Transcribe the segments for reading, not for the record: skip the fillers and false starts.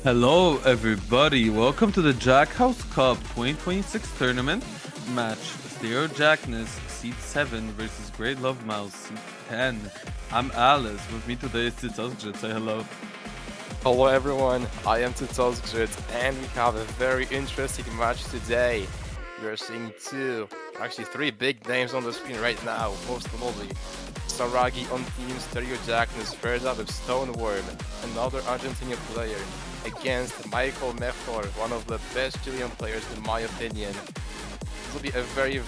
Hello everybody, welcome to the Jackhouse Cup 2026 tournament match. Jackness seat 7 versus GreatLoveMouse seat 10. I'm Aalis, with me today is cycozgrzyt. Say hello. Hello everyone, I am cycozgrzyt and we have a very interesting match today. We are seeing three big names on the screen right now, most notably Saragi on Team Jackness pairs up with Stoneworm, another Argentinian player, against Michael Mejor, one of the best Chilean players in my opinion. This will be a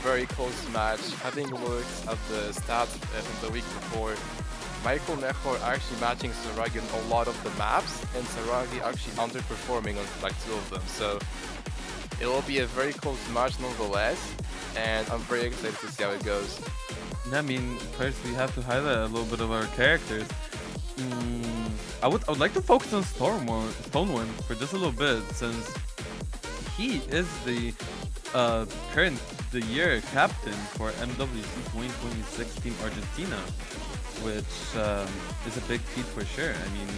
very close match. Having looked at the stats from the week before, Michael Mejor actually matching Saragi on a lot of the maps, and Saragi actually underperforming on like two of them. So it will be a very close match nonetheless, and I'm very excited to see how it goes. I mean, first we have to highlight a little bit of our characters. I would like to focus on Stoneworm for just a little bit, since he is the current year captain for MWC 2026 Team Argentina, which is a big feat for sure. I mean,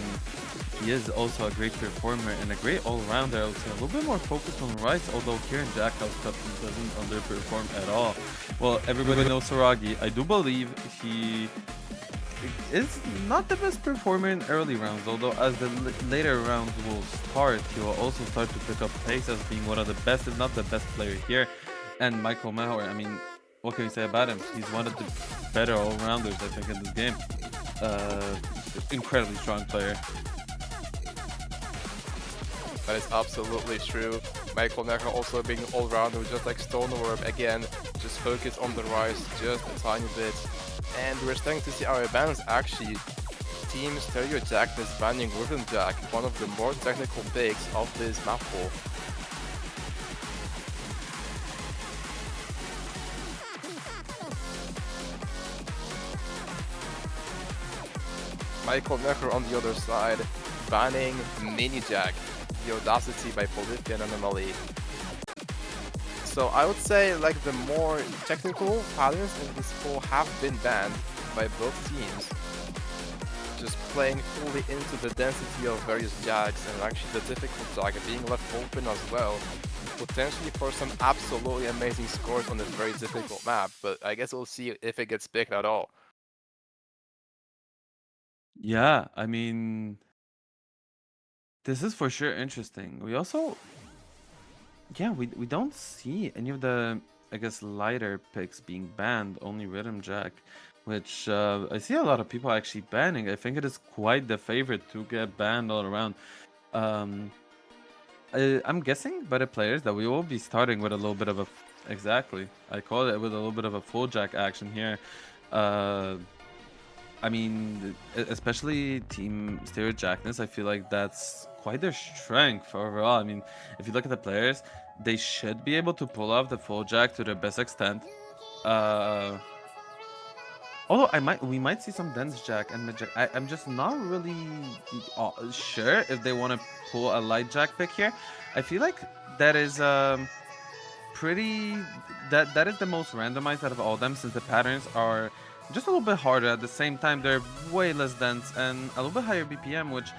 he is also a great performer and a great all-rounder. I would say a little bit more focused on Rice, although here in Jackhouse Cup he doesn't underperform at all. Well, everybody knows Saragi. I do believe he is not the best performer in early rounds, although as the later rounds will start, he will also start to pick up pace as being one of the best, if not the best player here. And Michael Mejor, I mean, what can we say about him? He's one of the better all-rounders, I think, in this game. Incredibly strong player. That is absolutely true. Michael Mejor also being all-rounder, just like Stoneworm, again, just focus on the Rise just a tiny bit. And we're starting to see our bans actually. Team Jackness banning Rhythm Jack, one of the more technical picks of this map pool. Michael Mejor on the other side, banning Mini Jack, the Audacity by Polyphian Anomaly. So I would say like the more technical patterns in this pool have been banned by both teams. Just playing fully into the density of various jacks and actually the difficult jack being left open as well. Potentially for some absolutely amazing scores on this very difficult map, but I guess we'll see if it gets picked at all. Yeah, I mean, this is for sure interesting. We also, yeah, we don't see any of the, I guess, lighter picks being banned, only Rhythm Jack, which I see a lot of people actually banning. I think it is quite the favorite to get banned all around. I'm guessing by the players that we will be starting with a little bit of a, exactly, I call it with a little bit of a full jack action here. I mean, especially Team Jackness, I feel like that's quite their strength overall. I mean, if you look at the players, they should be able to pull off the full jack to their best extent. Although we might see some dense jack and mid jack. I'm just not really sure if they want to pull a light jack pick here. I feel like that is pretty that is the most randomized out of all them, since the patterns are just a little bit harder. At the same time, they're way less dense and a little bit higher BPM, which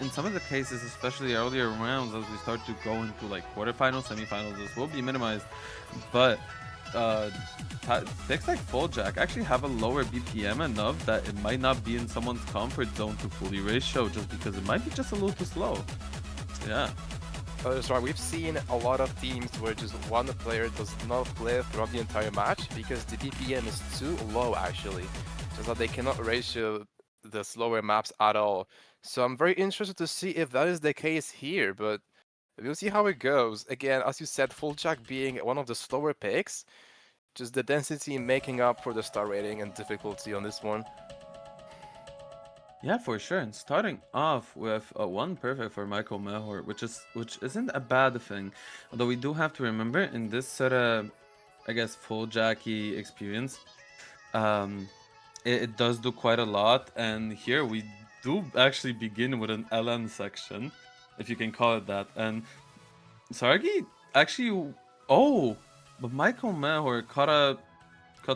in some of the cases, especially earlier rounds, as we start to go into like quarterfinals, semifinals, this will be minimized. But picks like full jack actually have a lower BPM enough that it might not be in someone's comfort zone to fully ratio, just because it might be just a little too slow. Yeah. That's right, we've seen a lot of teams where just one player does not play throughout the entire match because the BPM is too low actually, just that they cannot ratio the slower maps at all. So I'm very interested to see if that is the case here, but we'll see how it goes. Again, as you said, full jack being one of the slower picks, just the density making up for the star rating and difficulty on this one. Yeah, for sure. And starting off with one perfect for Michael Mejor, which isn't a bad thing. Although we do have to remember in this sort of, I guess, full Jackie experience, it does do quite a lot. And here we do actually begin with an LN section, if you can call it that. And Sargi actually, oh, but Michael Mejor cut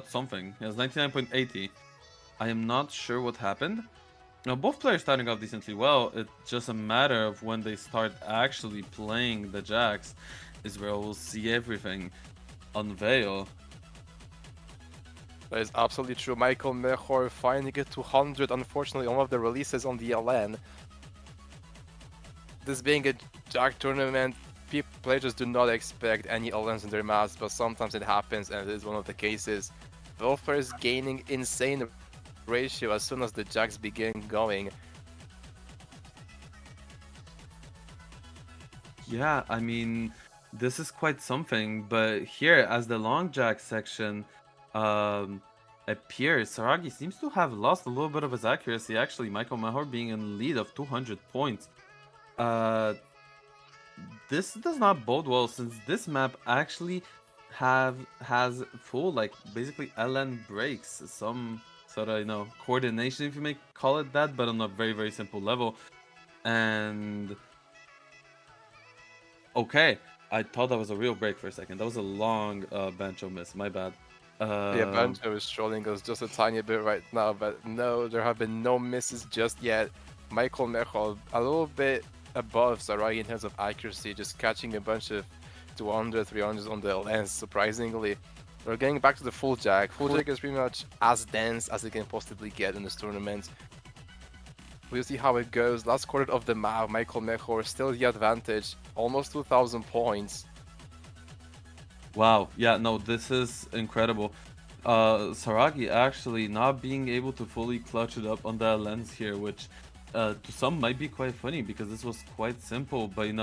something. He has 99.80. I am not sure what happened. Now, both players starting off decently well. It's just a matter of when they start actually playing the jacks, is where we'll see everything unveil. That is absolutely true. Michael Mejor finding it 200, unfortunately, on one of the releases on the LN. This being a Jack tournament, players do not expect any LNs in their maps, but sometimes it happens, and it is one of the cases. Both players gaining insane ratio as soon as the Jacks begin going. Yeah, I mean, this is quite something, but here, as the long jack section um, appears, Saragi seems to have lost a little bit of his accuracy. Actually, Michael Mahor being in lead of 200 points. This does not bode well, since this map actually has full, like, basically LN breaks, some sort of, coordination, if you may call it that, but on a very, very simple level. And okay, I thought that was a real break for a second. That was a long Bancho miss. My bad. Yeah, Banjo is trolling us just a tiny bit right now, but no, there have been no misses just yet. Michael Mejol a little bit above Sarai in terms of accuracy, just catching a bunch of 200, 300s on the lens, surprisingly. We're getting back to the full jack. Full jack is pretty much as dense as it can possibly get in this tournament. We'll see how it goes. Last quarter of the map, Michael Mejor still the advantage, almost 2,000 points. Wow. Yeah, no, this is incredible. Saragi actually not being able to fully clutch it up on that lens here, which to some might be quite funny because this was quite simple, but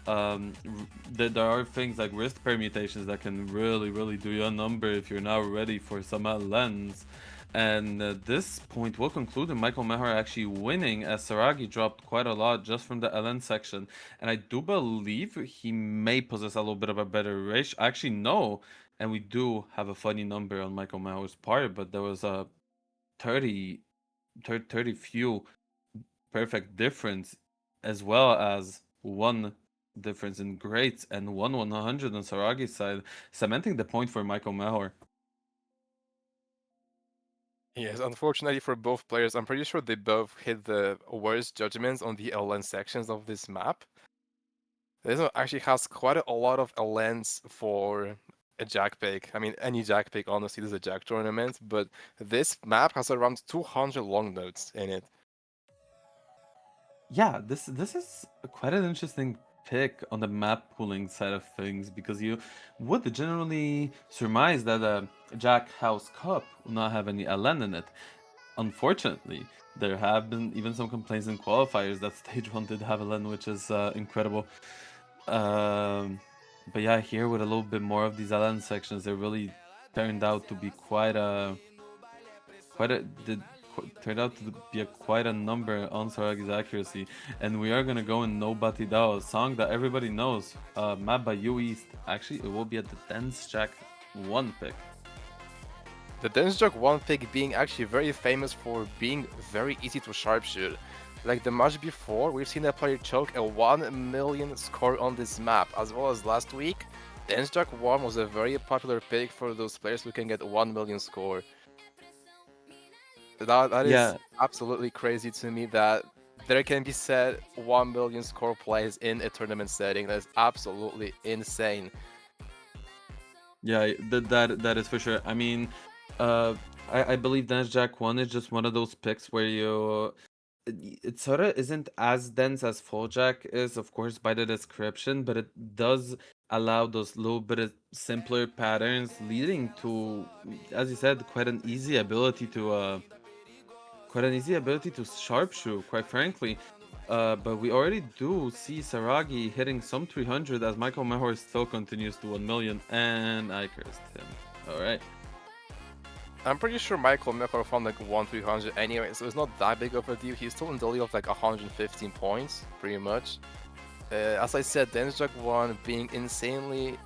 there are things like wrist permutations that can really, really do you a number if you're not ready for some lens. And this point will conclude in Michael Mehar actually winning, as Saragi dropped quite a lot just from the LN section. And I do believe he may possess a little bit of a better ratio. Actually, no. And we do have a funny number on Michael Mehar's part, but there was a 30 few perfect difference, as well as one difference in greats and 100 on Saragi's side, cementing the point for Michael Mehar. Yes, unfortunately for both players, I'm pretty sure they both hit the worst judgments on the LN sections of this map. This one actually has quite a lot of LNs for a Jack pick. I mean, any Jack pick, honestly, this is a Jack tournament, but this map has around 200 long notes in it. Yeah, this is quite an interesting pick on the map pooling side of things, because you would generally surmise that a Jack House Cup will not have any LN in it. Unfortunately, there have been even some complaints in qualifiers that stage 1 did have LN, which is incredible. But yeah, here with a little bit more of these LN sections, they really turned out to be turned out to be quite a number on Saragi's accuracy. And we are gonna go in No Batidao, a song that everybody knows, map by U East. Actually, it will be at the Dense Jack 1 pick. The Dense Jack 1 pick being actually very famous for being very easy to sharpshoot. Like the match before, we've seen a player choke a 1 million score on this map, as well as last week. Dense Jack 1 was a very popular pick for those players who can get 1 million score. That is Yeah, absolutely crazy to me that there can be said 1 million score plays in a tournament setting. That is absolutely insane. yeah, that is for sure. I mean, I believe Dense Jack 1 is just one of those picks where it sort of isn't as dense as Full Jack is, of course, by the description, but it does allow those little bit of simpler patterns, leading to, as you said, quite an easy ability to sharpshoot, quite frankly. But we already do see Saragi hitting some 300 as Michael Mehor still continues to 1 million, and I cursed him. Alright. I'm pretty sure Michael Mekar found like 1-300 anyway, so it's not that big of a deal. He's still in the lead of like 115 points, pretty much. As I said, Dense Jack 1 being insanely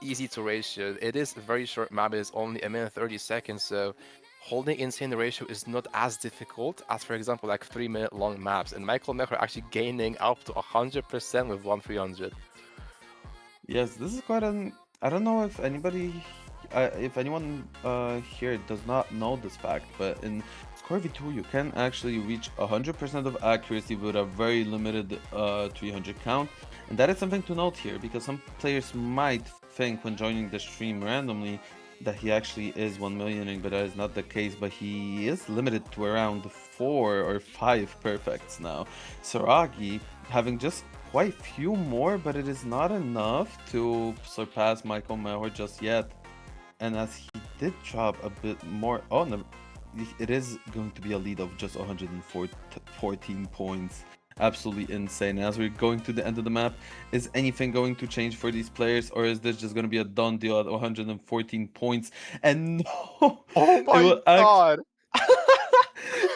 easy to ratio. It is a very short map, it is only a minute 30 seconds, so holding insane ratio is not as difficult as, for example, like 3-minute long maps. And Michael Mekar actually gaining up to 100% with 1-300. Yes, this is quite an. I don't know if anyone here does not know this fact, but in Corvi 2, you can actually reach 100% of accuracy with a very limited 300 count. And that is something to note here, because some players might think when joining the stream randomly that he actually is 1 millioning, but that is not the case. But he is limited to around 4 or 5 perfects now. Saragi having just quite few more, but it is not enough to surpass Michael Mahor just yet. And as he did drop a bit more, oh no, it is going to be a lead of just 114 points. Absolutely insane. As we're going to the end of the map, is anything going to change for these players, or is this just going to be a done deal at 114 points? And no, Oh it my will god!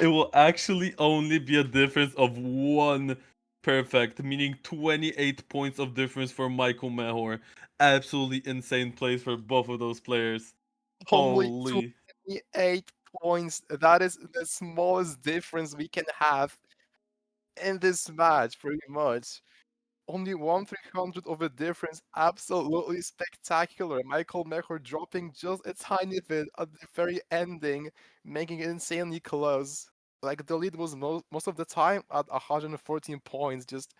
it will actually only be a difference of 1 perfect, meaning 28 points of difference for Michael Mahor. Absolutely insane plays for both of those players. Only Holy. 28 points. That is the smallest difference we can have in this match, pretty much. Only 1/300 of a difference. Absolutely spectacular. Michael Mechor dropping just a tiny bit at the very ending, making it insanely close. Like the lead was most of the time at 114 points, just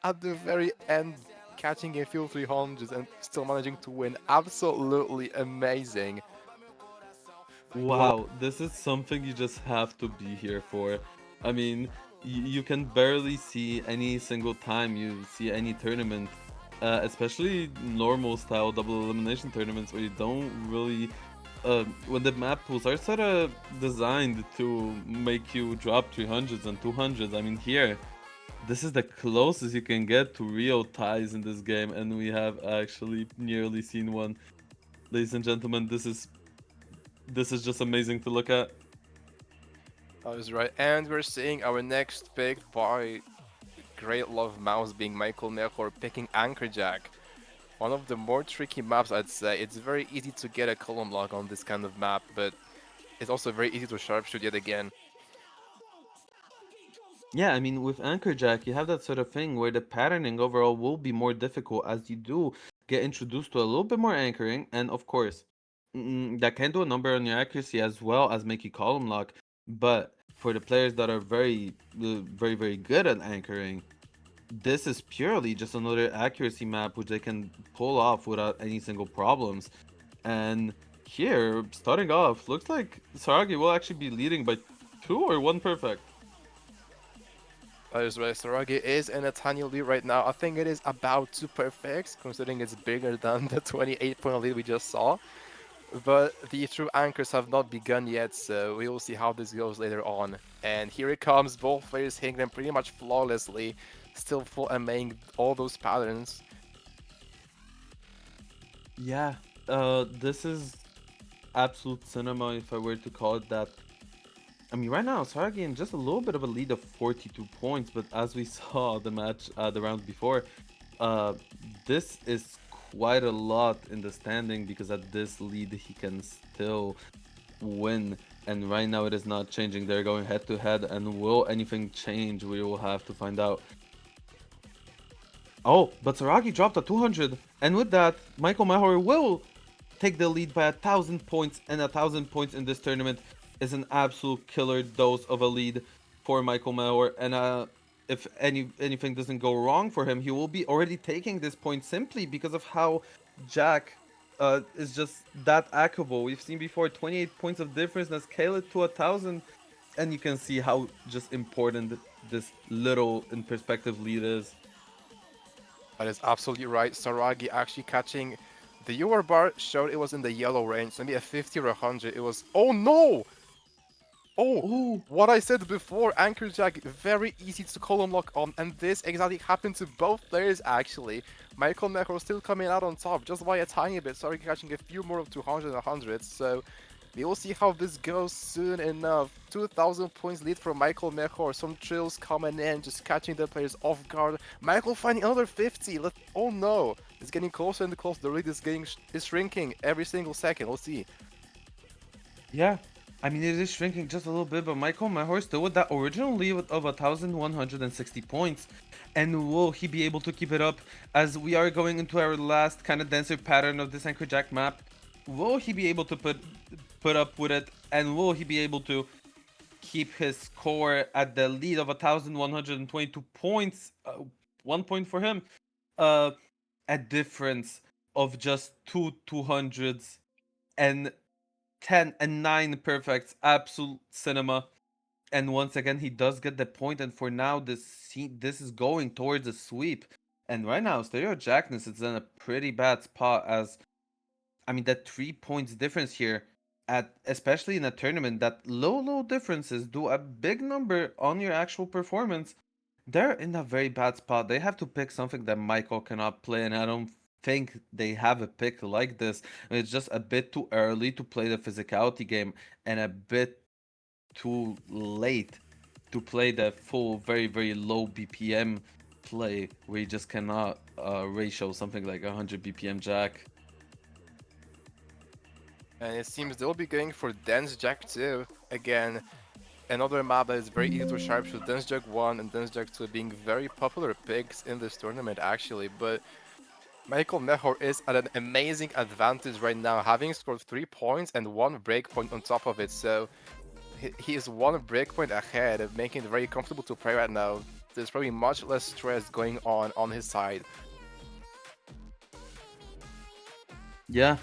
at the very end catching a few 300s and still managing to win. Absolutely amazing. Wow, this is something you just have to be here for. I mean, you can barely see any single time you see any tournament, especially normal style double elimination tournaments where you don't really, when the map pools are sort of designed to make you drop 300s and 200s. I mean, here, this is the closest you can get to real ties in this game, and we have actually nearly seen one. Ladies and gentlemen, this is just amazing to look at. That was right. And we're seeing our next pick by GreatLoveMouse being Michael Mechor picking Anchorjack. One of the more tricky maps, I'd say. It's very easy to get a column lock on this kind of map, but it's also very easy to sharpshoot yet again. Yeah, I mean, with Anchorjack, you have that sort of thing where the patterning overall will be more difficult as you do get introduced to a little bit more anchoring, and of course, that can do a number on your accuracy as well as make you column lock. But for the players that are very good at anchoring, this is purely just another accuracy map which they can pull off without any single problems. And here, starting off, looks like Saragi will actually be leading by 2 or 1 perfect. That is right. Saragi is in a tiny lead right now. I think it is about 2 perfects, considering it's bigger than the 28-point lead we just saw. But the true anchors have not begun yet, so we will see how this goes later on. And here it comes, both players hitting them pretty much flawlessly, still full MAing all those patterns. Yeah, this is absolute cinema if I were to call it that. I mean, right now, Saragi in just a little bit of a lead of 42 points, but as we saw the match, the round before, this is quite a lot in the standing because at this lead he can still win. And right now it is not changing. They're going head to head, and will anything change? We will have to find out. Oh, but Saragi dropped a 200, and with that, Michael Mahor will take the lead by 1,000 points, and 1,000 points in this tournament is an absolute killer dose of a lead for Michael Mahor. And if anything doesn't go wrong for him, he will be already taking this point simply because of how Jack is just that hackable. We've seen before 28 points of difference, now scale it to 1,000, and you can see how just important this little in perspective lead is. That is absolutely right. Saragi actually catching the UR bar showed it was in the yellow range, maybe a 50 or 100. It was, oh no! Oh, Ooh. what I said before, Anchorjack, very easy to column lock on, and this exactly happened to both players actually. Michael Mechor still coming out on top, just by a tiny bit, sorry, catching a few more of 200 and 100, so we will see how this goes soon enough. 2,000 points lead for Michael Mechor, some trills coming in, just catching the players off guard. Michael finding another 50, oh no, it's getting closer and closer, the lead is shrinking every single second, we'll see. Yeah, I mean, it is shrinking just a little bit, but Michael Mahor still with that original lead of 1,160 points. And will he be able to keep it up as we are going into our last kind of denser pattern of this Anchorjack map? Will he be able to put up with it? And will he be able to keep his score at the lead of 1,122 points. 1 point for him. Uh, a difference of just 200s and 10 and 9 perfects. Absolute cinema. And once again, he does get the point. And for now, this is going towards a sweep. And right now, Stereo Jackness is in a pretty bad spot, as I mean, that 3 points difference here, at especially in a tournament, that low differences do a big number on your actual performance. They're in a very bad spot. They have to pick something that Michael cannot play, and I don't think they have a pick like this. It's just a bit too early to play the physicality game, and a bit too late to play the full, very low BPM play, where you just cannot ratio something like 100 BPM Jack. And it seems they'll be going for Dense Jack 2. Again, another map that is very easy to sharpshoot. Dense Jack 1 and Dense Jack 2 being very popular picks in this tournament, actually. But Michael Mejor is at an amazing advantage right now, having scored 3 points and 1 breakpoint on top of it. So he is 1 breakpoint ahead, making it very comfortable to play right now. There's probably much less stress going on his side. Yeah,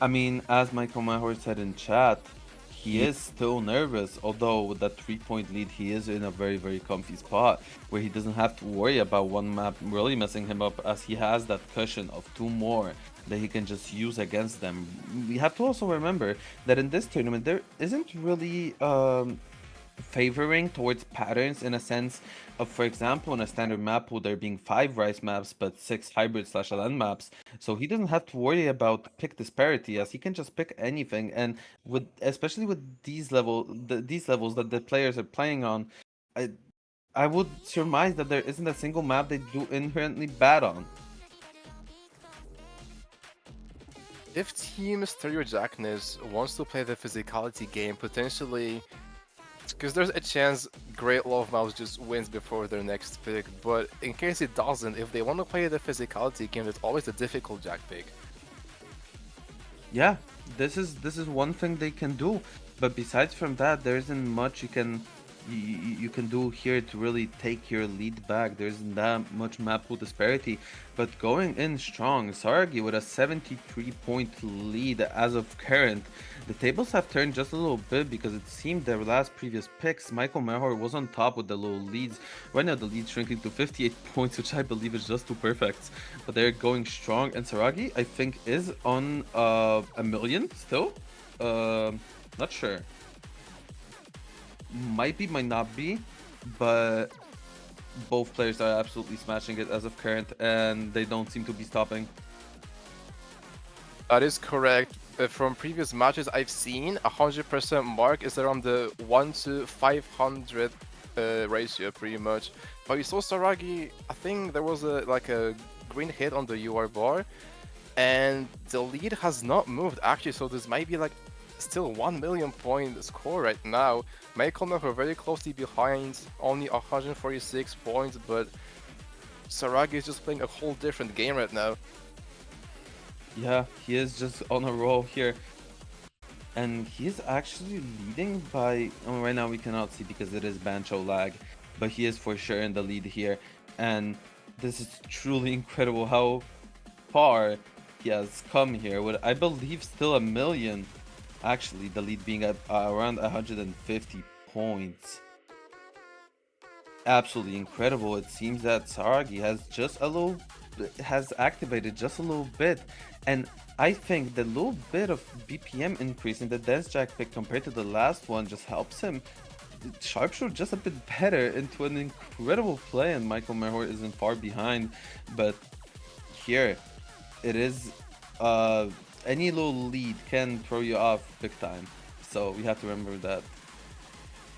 I mean, as Michael Mahor said in chat, he is still nervous, although with that 3 point lead, he is in a very comfy spot where he doesn't have to worry about one map really messing him up, as he has that cushion of 2 more that he can just use against them. We have to also remember that in this tournament, there isn't really favoring towards patterns, in a sense of, for example, in a standard map pool, there being 5 rice maps but 6 hybrid/LN maps, so he doesn't have to worry about pick disparity, as he can just pick anything. And with, especially with these levels that the players are playing on, I would surmise that there isn't a single map they do inherently bad on. If Team Stereo Jackness wants to play the physicality game, potentially, because there's a chance GreatLoveMouse just wins before their next pick, but in case it doesn't, if they want to play the physicality game, it's always a difficult Jack pick. Yeah, this is one thing they can do, but besides from that, there isn't much you can do here to really take your lead back. There isn't that much map pool disparity, but going in strong, Sargi with a 73-point lead as of current. The tables have turned just a little bit, because it seemed their last previous picks, Michael Mehor was on top with the low leads. Right now the lead's shrinking to 58 points, which I believe is just 2 perfects, but they're going strong. And Saragi, I think, is on a million still. Not sure. Might be, might not be, but both players are absolutely smashing it as of current, and they don't seem to be stopping. That is correct. From previous matches I've seen, 100% mark is around the 1 to 500 ratio, pretty much. But we saw Saragi, I think there was a green hit on the UR bar, and the lead has not moved actually, so this might be like still 1 million point score right now. Michael Mehor very closely behind, only 146 points, but Saragi is just playing a whole different game right now. Yeah, he is just on a roll here. And he is actually leading by... right now we cannot see because it is Bancho lag, but he is for sure in the lead here. And this is truly incredible how far he has come here, with, I believe, still a million. Actually, the lead being at around 150 points. Absolutely incredible. It seems that Saragi has activated just a little bit, and I think the little bit of BPM increase in the Dense Jack pick compared to the last one just helps him sharpshoot just a bit better into an incredible play, and Michael Mehor isn't far behind. But here it is, any little lead can throw you off big time, so we have to remember that.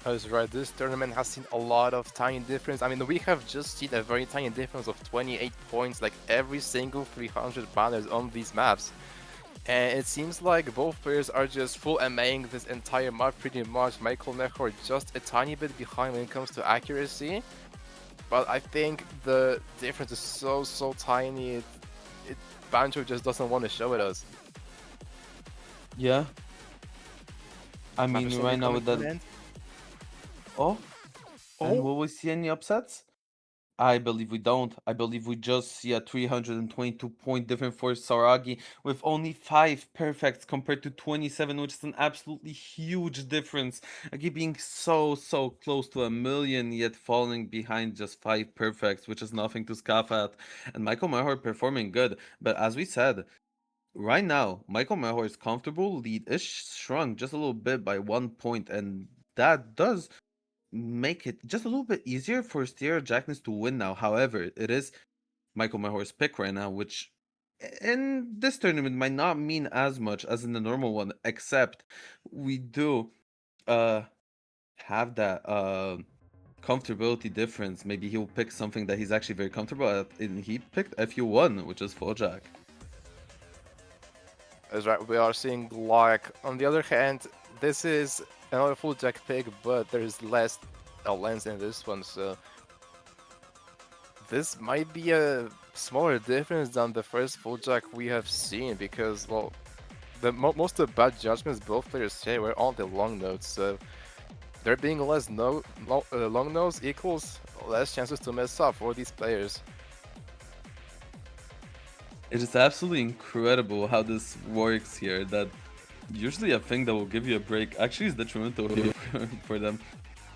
That's right, this tournament has seen a lot of tiny difference. I mean, we have just seen a very tiny difference of 28 points, like every single 300 banners on these maps. And it seems like both players are just full MAing this entire map pretty much. Michael Mehor just a tiny bit behind when it comes to accuracy. But I think the difference is so tiny, Banjo just doesn't want to show it us. Yeah. I mean, right now with that... Oh, and Oh, will we see any upsets? I believe we don't. I believe we just see a 322-point difference for Saragi with only 5 perfects compared to 27, which is an absolutely huge difference. Again, being so close to a million, yet falling behind just 5 perfects, which is nothing to scoff at. And Michael Mahor performing good. But as we said, right now, Michael Mahor's comfortable lead is shrunk just a little bit by 1 point, and that does make it just a little bit easier for Stereo Jackness to win now. However, it is Michael Mahor's pick right now, which in this tournament might not mean as much as in the normal one, except we do uh have that comfortability difference. Maybe he'll pick something that he's actually very comfortable at, and he picked FU1, which is full jack. that's right. We are seeing like, on the other hand, this is another full jack pick, but there's less lens in this one, so this might be a smaller difference than the first full jack we have seen because, well, most of the bad judgments both players say were on the long notes, so there being less long notes equals less chances to mess up for these players. It is absolutely incredible how this works here. That usually a thing that will give you a break actually is detrimental here for them.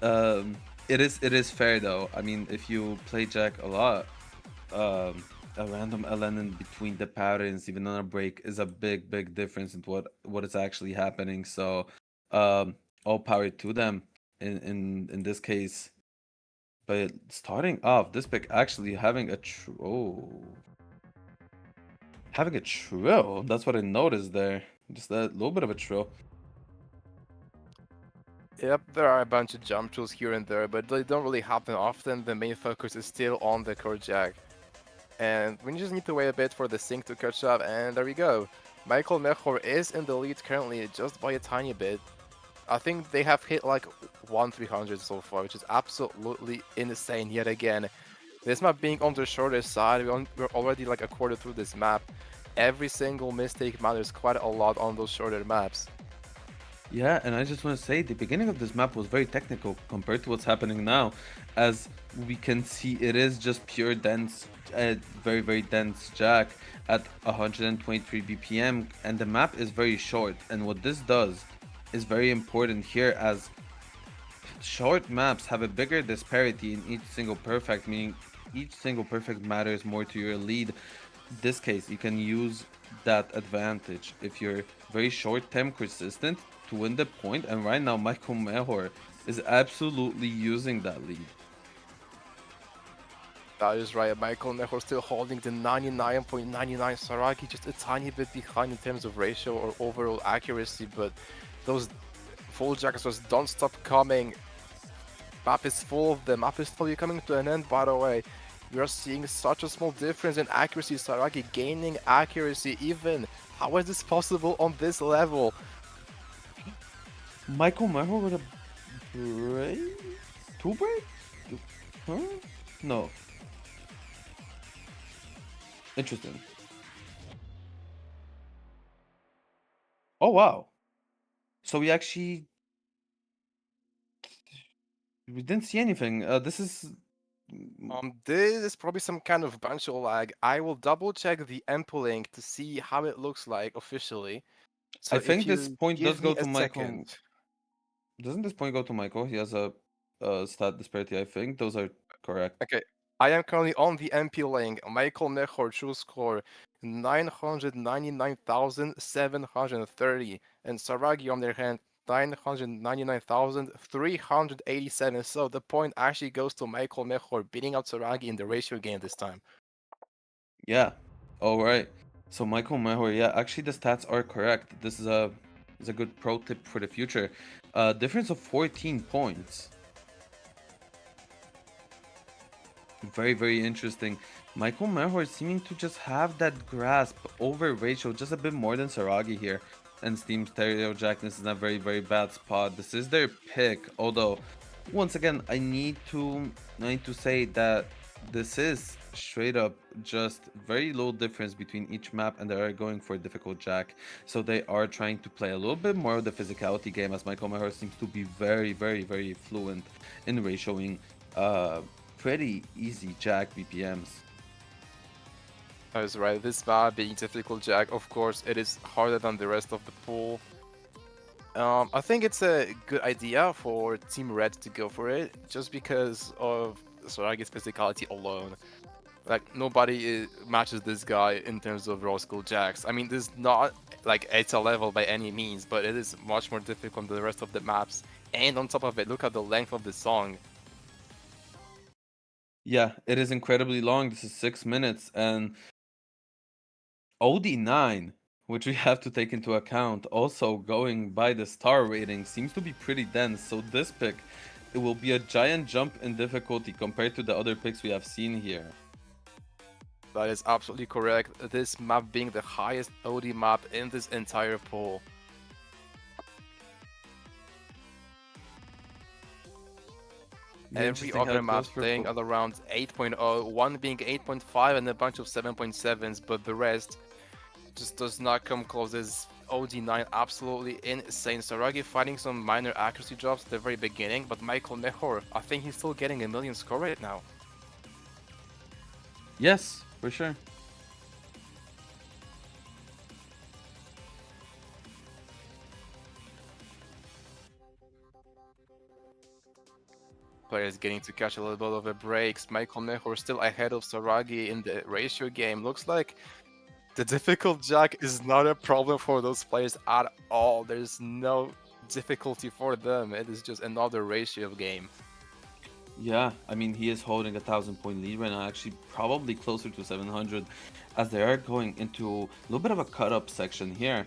Um, it is fair though. I mean, if you play Jack a lot, a random LN in between the patterns, even on a break, is a big difference in what is actually happening. So, all power to them in this case. But starting off, this pick actually having a having a trill. That's what I noticed there. Just a little bit of a trill. Yep, there are a bunch of jump tools here and there, but they don't really happen often. The main focus is still on the core jack. And we just need to wait a bit for the sync to catch up, and there we go. Michael Mejor is in the lead currently just by a tiny bit. I think they have hit like 1/300 so far, which is absolutely insane yet again. This map being on the shorter side, we're already like a quarter through this map. Every single mistake matters quite a lot on those shorter maps. Yeah, and I just want to say the beginning of this map was very technical compared to what's happening now. As we can see, it is just pure dense, very dense jack at 123 BPM, and the map is very short. And what this does is very important here, as short maps have a bigger disparity in each single perfect, meaning each single perfect matters more to your lead. In this case, you can use that advantage if you're very short term consistent to win the point, and right now Michael Mejor is absolutely using that lead. That is right, Michael Mejor still holding the 99.99. Saragi just a tiny bit behind in terms of ratio or overall accuracy, but those full jacks just don't stop coming. Map is full of them. Map is slowly coming to an end, by the way. We are seeing such a small difference in accuracy. Saragi gaining accuracy even. How is this possible on this level? Michael Mejor with a break? Two break? Huh? No. Interesting. Oh wow. So we didn't see anything. This is This is probably some kind of bunch of lag. I will double check the MP link to see how it looks like officially. So I if think this you point does give go me a to Michael. second. Doesn't this point go to Michael? He has a stat disparity. I think those are correct. Okay, I am currently on the MP link. Michael Mejor true score 999,730, and Saragi on their hand 999,387. So the point actually goes to Michael Mejor beating out Saragi in the ratio game this time. Yeah. All right. So Michael Mejor, yeah, actually the stats are correct. This is a good pro tip for the future. Difference of 14 points. Very interesting. Michael Mejor seeming to just have that grasp over Rachel just a bit more than Saragi here. And Steam Stereo Jackness is in a very bad spot. This is their pick, although once again I need to say that this is straight up just very low difference between each map, and they are going for a difficult jack. So they are trying to play a little bit more of the physicality game, as Michael Maher seems to be very fluent in ratioing pretty easy jack BPMs. That is right. This map being difficult jack, of course, it is harder than the rest of the pool. I think it's a good idea for Team Red to go for it, just because of Soragi's physicality alone. Like, nobody matches this guy in terms of raw skill jacks. I mean, this is not like ETA level by any means, but it is much more difficult than the rest of the maps. And on top of it, look at the length of the song. Yeah, it is incredibly long. This is 6 minutes, and OD9, which we have to take into account, also going by the star rating, seems to be pretty dense. So this pick, it will be a giant jump in difficulty compared to the other picks we have seen here. That is absolutely correct. This map being the highest OD map in this entire pool. Every other map playing at around 8.0, one being 8.5 and a bunch of 7.7s, but the rest just does not come close. This OD9 absolutely insane. Saragi finding some minor accuracy drops at the very beginning, but Michael Mejor, I think he's still getting a million score right now. Yes, for sure. Players getting to catch a little bit of a breaks. Michael Mejor still ahead of Saragi in the ratio game. Looks like the difficult jack is not a problem for those players at all. There's no difficulty for them. It is just another ratio game. Yeah, I mean, he is holding a 1,000 point lead right now, actually probably closer to 700, as they are going into a little bit of a cut-up section here.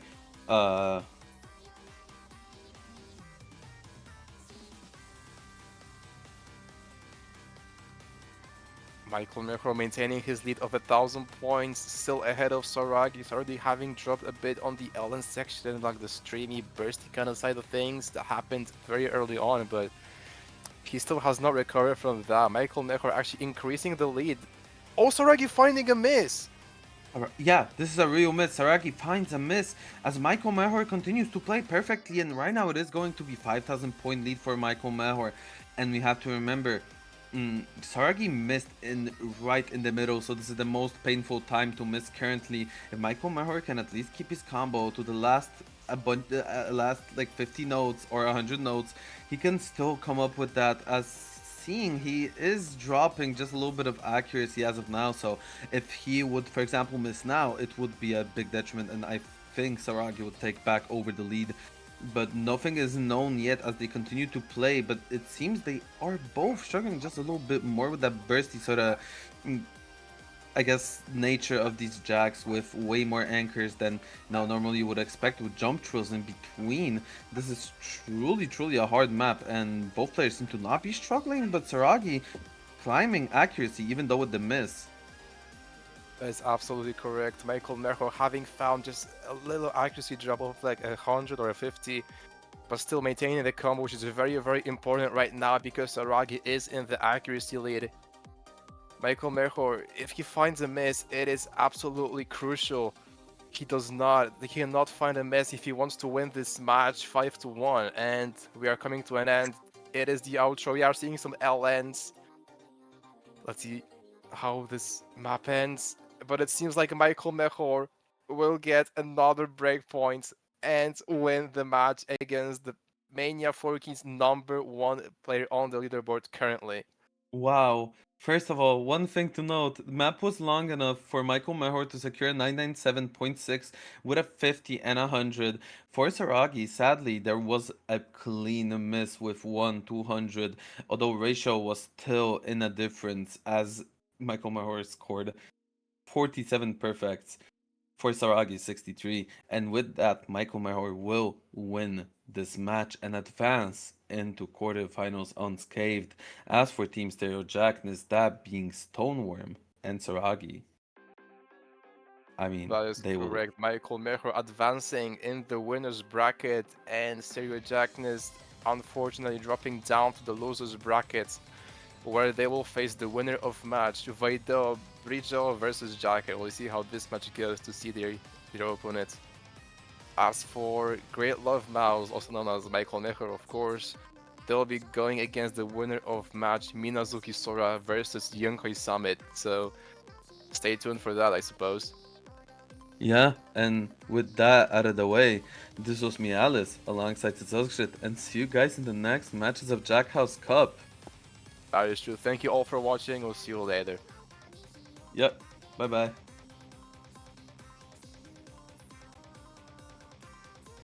Michael Mejor maintaining his lead of 1,000 points, still ahead of Saragi. He's already having dropped a bit on the Ellen section, like the streamy, bursty kind of side of things that happened very early on, but he still has not recovered from that. Michael Mejor actually increasing the lead. Oh, Saragi finding a miss! Yeah, this is a real miss. Saragi finds a miss as Michael Mejor continues to play perfectly, and right now it is going to be 5,000 point lead for Michael Mejor. And we have to remember, Saragi missed right in the middle, so this is the most painful time to miss currently. If Michael Mejor can at least keep his combo to the last last like 50 notes or 100 notes, he can still come up with that, as seeing he is dropping just a little bit of accuracy as of now. So if he would, for example, miss now, it would be a big detriment, and I think Saragi would take back over the lead. But nothing is known yet as they continue to play, but it seems they are both struggling just a little bit more with that bursty sort of, I guess, nature of these jacks, with way more anchors than now normally you would expect, with jump trills in between. This is truly a hard map, and both players seem to not be struggling, but Saragi climbing accuracy even though with the miss. That is absolutely correct. Michael Mejor having found just a little accuracy drop of like 100 or 50, but still maintaining the combo, which is very important right now because Saragi is in the accuracy lead. Michael Mejor, if he finds a miss, it is absolutely crucial. He cannot find a miss if he wants to win this match 5-1, and we are coming to an end. It is the outro. We are seeing some LNs. Let's see how this map ends. But it seems like Michael Mejor will get another breakpoint and win the match against the Mania 4King's #1 player on the leaderboard currently. Wow. First of all, one thing to note, the map was long enough for Michael Mejor to secure 997.6 with a 50 and 100. For Saragi, sadly, there was a clean miss with 200, although ratio was still in a difference, as Michael Mejor scored 47 perfects for Saragi 63, and with that, Michael Mejor will win this match and advance into quarterfinals unscathed. As for Team Stereo Jackness, that being Stoneworm and Saragi, I mean, That is they will. correct. Michael Mejor advancing in the winner's bracket, and Stereo Jackness unfortunately dropping down to the loser's bracket. where they will face the winner of match, Vaido Brijo versus Jacker. We'll see how this match goes to see their opponent. As for GreatLoveMouse, also known as Michael Mecher, of course, they'll be going against the winner of match Minazuki Sora versus Yonkoi Summit. So stay tuned for that, I suppose. Yeah, and with that out of the way, this was me, Aalis, alongside cycozgrzyt, and see you guys in the next matches of Jackhouse Cup. That is true. Thank you all for watching. We'll see you later. Yep, bye bye.